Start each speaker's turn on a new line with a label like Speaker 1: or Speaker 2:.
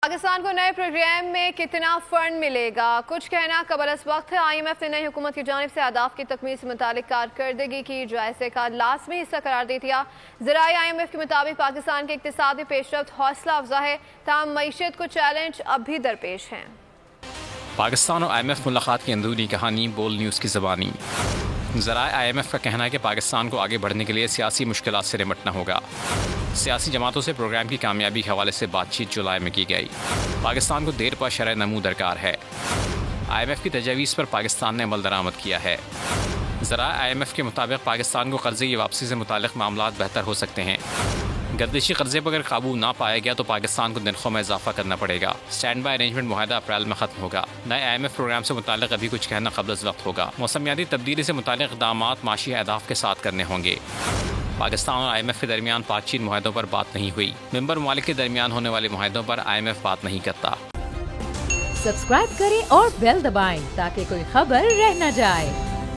Speaker 1: पाकिस्तान को नए प्रोग्राम में कितना फंड मिलेगा, कुछ कहना कबल अस वक्त है। IMF ने नई हुकूमत की जानिब से अहदाफ की तकमील से मुतालिक कारकर्दगी की जायजे का लाजमी हिस्सा करार दे दिया। ज़राए IMF के मुताबिक पाकिस्तान के इक्तिसादी पेशरफ्त हौसला अफजा है, ताहम मईशत को चैलेंज अब भी दरपेश हैं।
Speaker 2: पाकिस्तान और IMF मुलाकात की अंदरूनी कहानी बोल न्यूज़ की ज़बानी। ज़राए IMF का कहना है कि पाकिस्तान को आगे बढ़ने के लिए सियासी मुश्किलात से निपटना होगा। सियासी जमातों से प्रोग्राम की कामयाबी के हवाले से बातचीत जुलाई में की गई। पाकिस्तान को देर पर शरह नमू दरकार है। IMF की तजावीज़ पर पाकिस्तान ने अमल दरामद किया है। ज़राए IMF के मुताबिक पाकिस्तान को कर्जे की वापसी से मुतालिक मामलात बेहतर हो सकते हैं। गर्दिशी कर्जे पर अगर काबू ना पाया गया तो पाकिस्तान को नरखों में इजाफा करना पड़ेगा। स्टैंड बाई अरेंजमेंट मुआहदा अप्रैल में खत्म होगा। नए IMF प्रोग्राम से मुतालिक अभी कुछ कहना कब्ल वक्त होगा। मौसमियाती तब्दीली से मुतालिक इक़दामात माशी अहदाफ के साथ करने होंगे। पाकिस्तान और IMF के दरमियान बातचीत मुआहदों पर बात नहीं हुई। मेंबर ममालिक के दरमियान होने वाले मुआहदों पर IMF बात नहीं करता।
Speaker 3: सब्सक्राइब करें और बेल दबाएं ताकि कोई खबर रह न जाए।